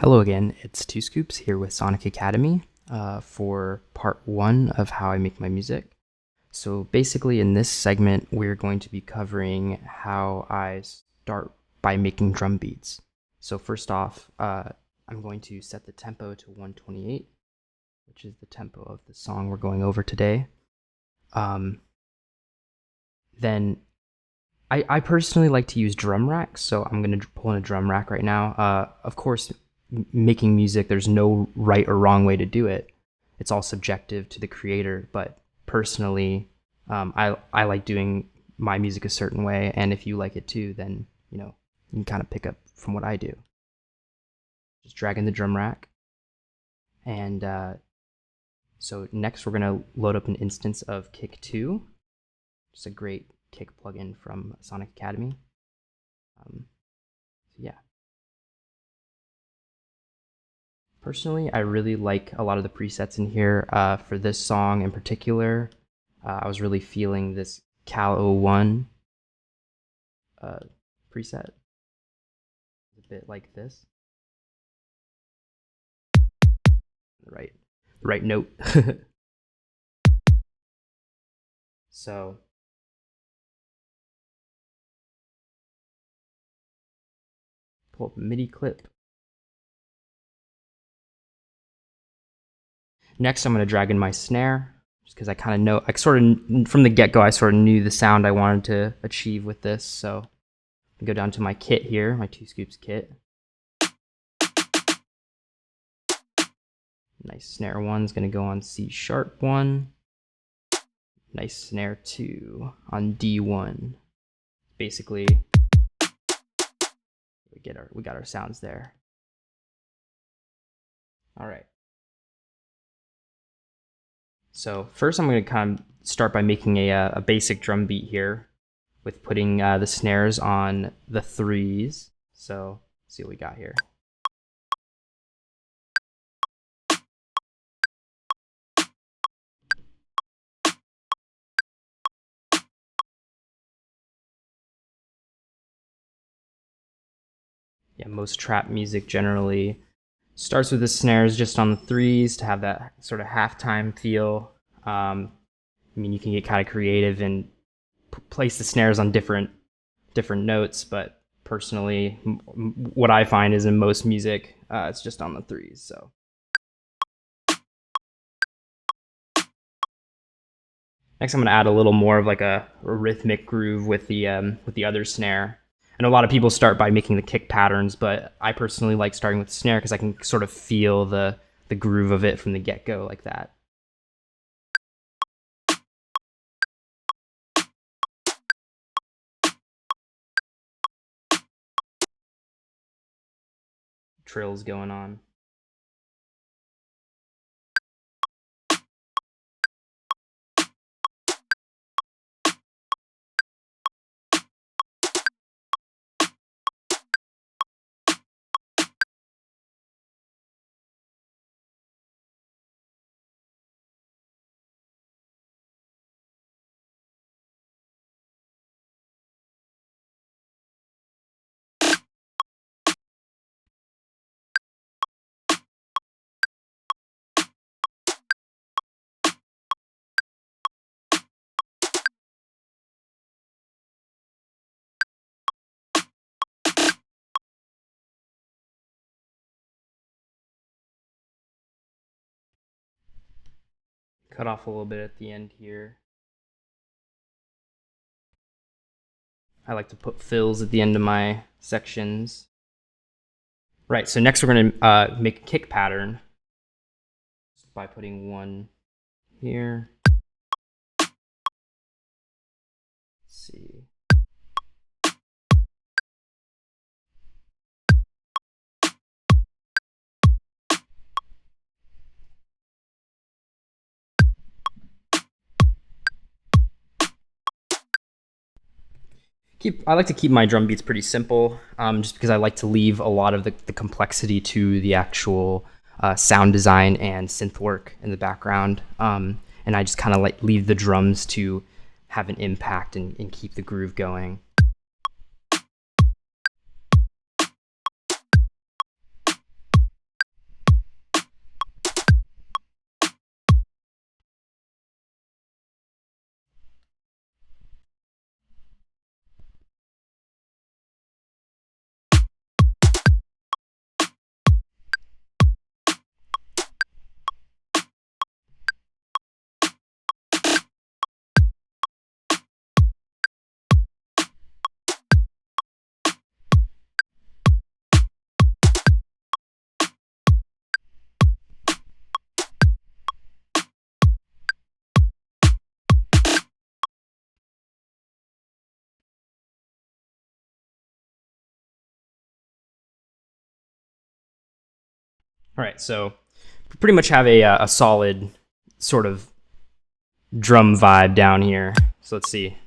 Hello again, it's 2Scoops here with Sonic Academy for part 1 of how I make my music. So basically in this segment we're going to be covering how I start by making drum beats. So first off, I'm going to set the tempo to 128, which is the tempo of the song we're going over today. Then I personally like to use drum racks, so I'm going to pull in a drum rack right now. Of course, making music, there's no right or wrong way to do it. It's all subjective to the creator, but personally, I like doing my music a certain way, and if you like it too, then you can kind of pick up from what I do. Just drag in the drum rack, and so next we're gonna load up an instance of Kick 2, just a great kick plugin from Sonic Academy. So yeah. Personally, I really like a lot of the presets in here. For this song in particular, I was really feeling this Cal 01 preset. It's a bit like this. The right note. So pull up a MIDI clip. Next, I'm going to drag in my snare, just because I kind of know, from the get-go, I sort of knew the sound I wanted to achieve with this. So I go down to my kit here, my 2Scoops kit. Nice snare 1's going to go on C sharp 1. Nice snare 2 on D1. Basically, we got our sounds there. All right. So first I'm going to kind of start by making a basic drum beat here with putting the snares on the 3s. So let's see what we got here. Yeah, most trap music generally starts with the snares just on the 3s to have that sort of halftime feel. I mean, you can get kind of creative and place the snares on different notes, but personally, what I find is in most music, it's just on the 3s. So next, I'm going to add a little more of like a rhythmic groove with the other snare. And a lot of people start by making the kick patterns, but I personally like starting with the snare because I can sort of feel the groove of it from the get-go like that. Trills going on. Cut off a little bit at the end here. I like to put fills at the end of my sections. Right, so next we're going to make a kick pattern by putting one here. Let's see. I like to keep my drum beats pretty simple, just because I like to leave a lot of the complexity to the actual sound design and synth work in the background. And I just kind of like leave the drums to have an impact and keep the groove going. All right, so we pretty much have a solid sort of drum vibe down here. So let's see.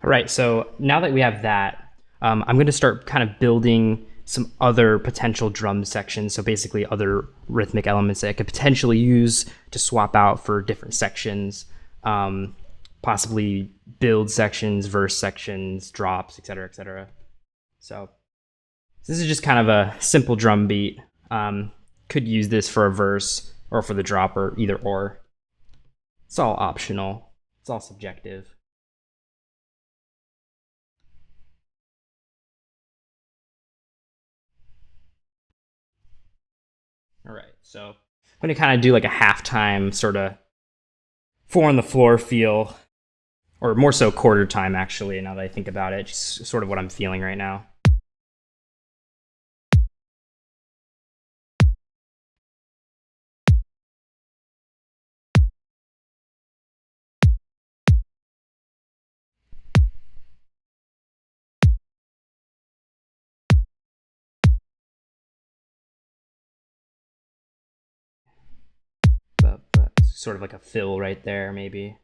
All right, so now that we have that, I'm going to start kind of building some other potential drum sections. So basically other rhythmic elements that I could potentially use to swap out for different sections, possibly build sections, verse sections, drops, etc., etc. So this is just kind of a simple drum beat. Could use this for a verse or for the drop or either or. It's all optional. It's all subjective. All right, so I'm going to kind of do like a halftime sort of four on the floor feel, or more so quarter time actually, now that I think about it, just sort of what I'm feeling right now. But sort of like a fill right there, maybe.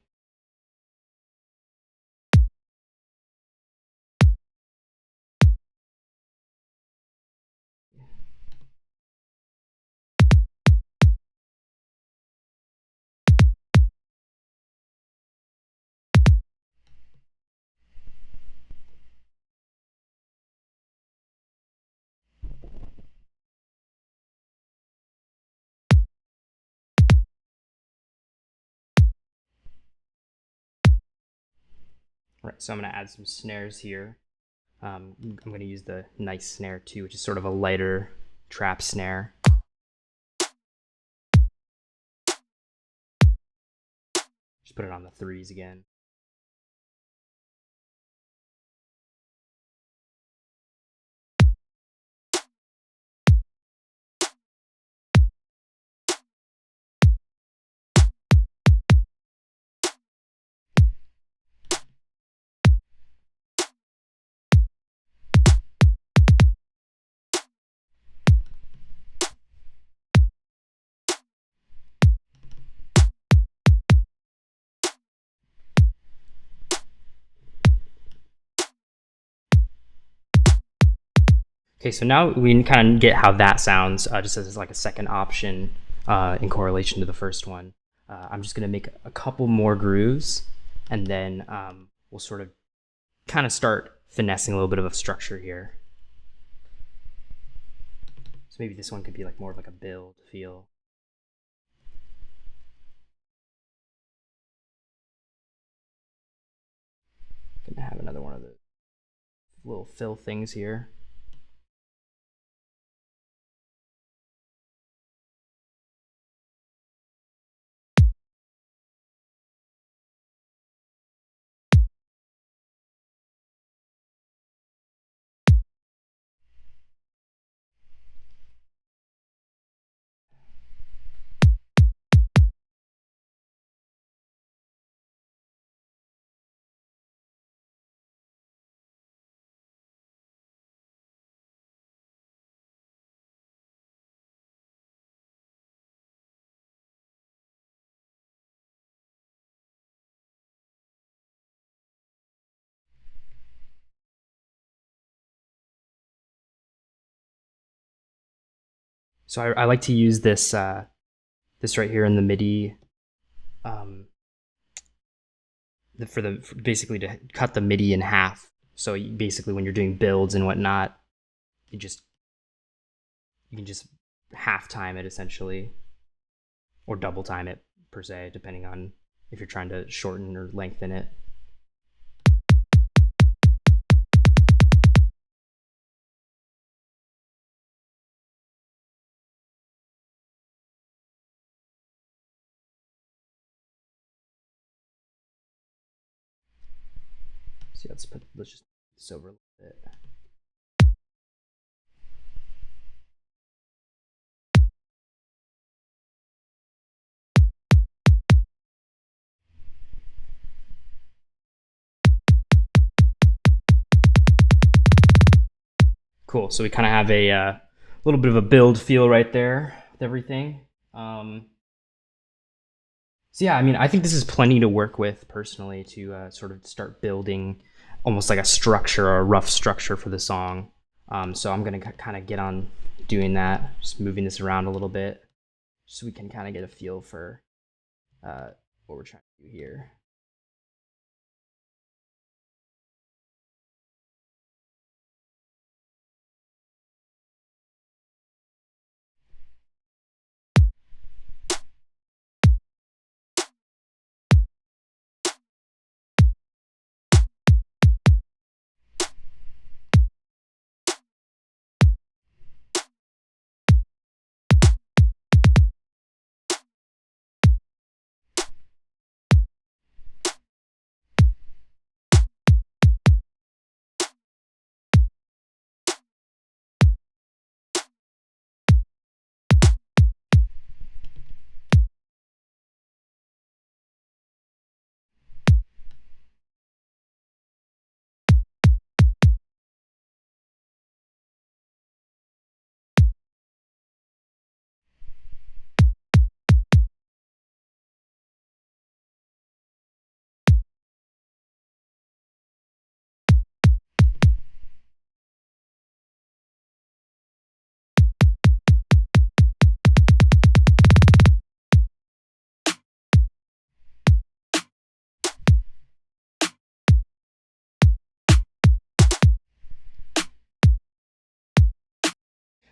All right, so I'm going to add some snares here. I'm going to use the nice snare too, which is sort of a lighter trap snare. Just put it on the threes again. Okay, so now we can kind of get how that sounds, just as like a second option in correlation to the first one. I'm just going to make a couple more grooves, and then we'll sort of kind of start finessing a little bit of a structure here. So maybe this one could be like more of like a build feel. Gonna have another one of the little fill things here. So I like to use this this right here in the MIDI basically to cut the MIDI in half. So basically, when you're doing builds and whatnot, you can just half time it essentially, or double time it per se, depending on if you're trying to shorten or lengthen it. So let's just put this over a little bit. Cool. So we kind of have a little bit of a build feel right there with everything. So yeah, I mean, I think this is plenty to work with personally to sort of start building almost like a structure or a rough structure for the song. So I'm gonna kind of get on doing that, just moving this around a little bit, so we can kind of get a feel for what we're trying to do here.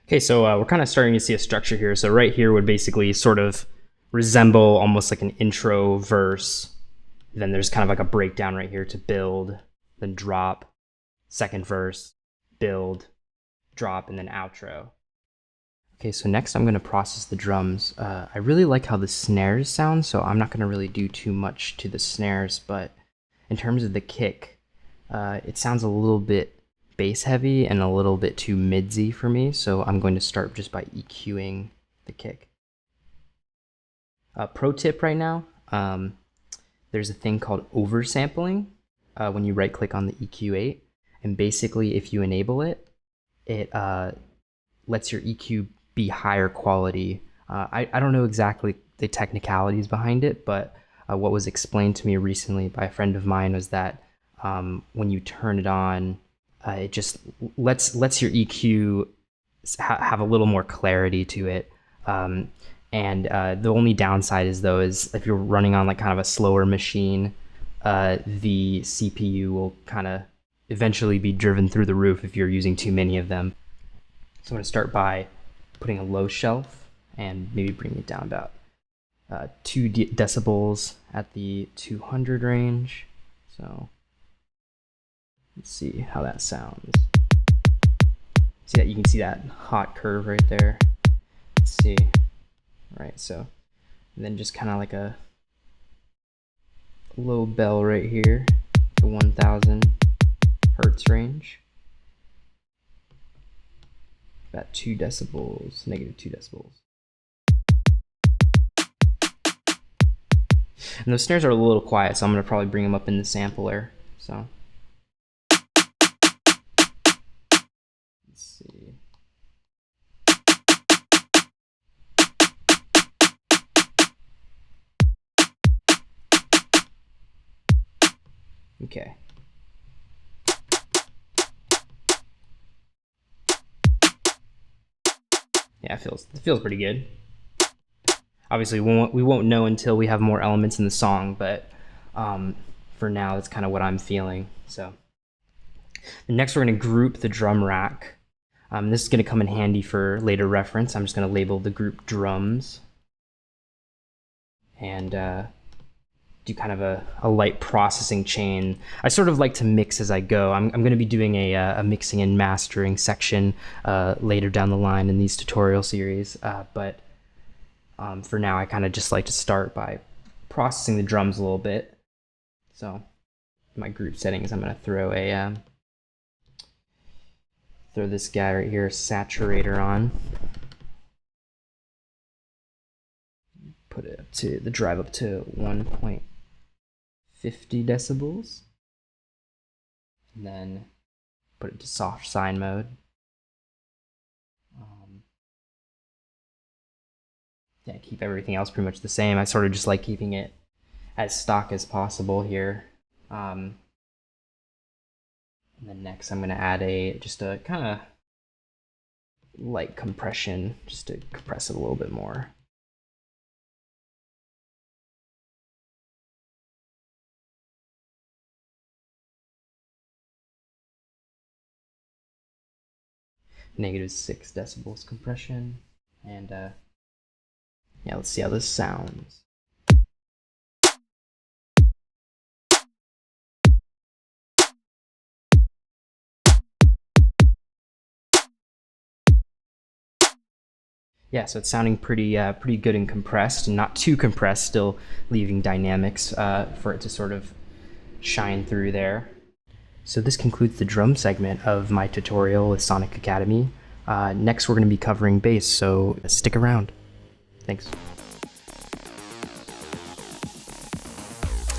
Okay, so we're kind of starting to see a structure here. So right here would basically sort of resemble almost like an intro verse. Then there's kind of like a breakdown right here to build, then drop, second verse, build, drop, and then outro. Okay, so next I'm going to process the drums. I really like how the snares sound, so I'm not going to really do too much to the snares, but in terms of the kick, it sounds a little bit bass heavy and a little bit too midsy for me, so I'm going to start just by EQing the kick. Pro tip right now, there's a thing called oversampling when you right click on the EQ8, and basically if you enable it, it lets your EQ be higher quality. I don't know exactly the technicalities behind it, but what was explained to me recently by a friend of mine was that when you turn it on It just lets your EQ have a little more clarity to it. And the only downside is if you're running on like kind of a slower machine, the CPU will kind of eventually be driven through the roof if you're using too many of them. So I'm going to start by putting a low shelf and maybe bring it down about 2 decibels at the 200 range. So let's see how that sounds. See that? You can see that hot curve right there. Let's see. All right, so and then just kind of like a low bell right here, the 1000 hertz range. About 2 decibels, negative 2 decibels. And those snares are a little quiet, so I'm going to probably bring them up in the sampler. So let's see. Okay. Yeah, it feels pretty good. Obviously, we won't know until we have more elements in the song, but for now, that's kind of what I'm feeling. So, next we're going to group the drum rack. This is going to come in handy for later reference. I'm just going to label the group drums and do kind of a light processing chain. I sort of like to mix as I go. I'm going to be doing a mixing and mastering section later down the line in these tutorial series, but for now I kind of just like to start by processing the drums a little bit. So my group settings, I'm going to throw this guy right here, saturator on. Put it up to the drive up to 1.50 decibels, and then put it to soft sine mode. Yeah, keep everything else pretty much the same. I sort of just like keeping it as stock as possible here. And then next I'm going to add just a kind of light compression, just to compress it a little bit more. Negative 6 decibels compression, and yeah, let's see how this sounds. Yeah, so it's sounding pretty good and compressed, and not too compressed, still leaving dynamics for it to sort of shine through there. So this concludes the drum segment of my tutorial with Sonic Academy. Next we're going to be covering bass, so stick around. Thanks.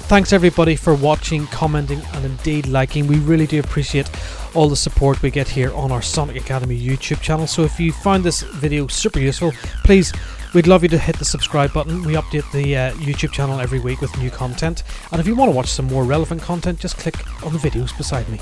Thanks everybody for watching, commenting, and indeed liking. We really do appreciate all the support we get here on our Sonic Academy YouTube channel. So if you found this video super useful, please, we'd love you to hit the subscribe button. We update the YouTube channel every week with new content. And if you want to watch some more relevant content, just click on the videos beside me.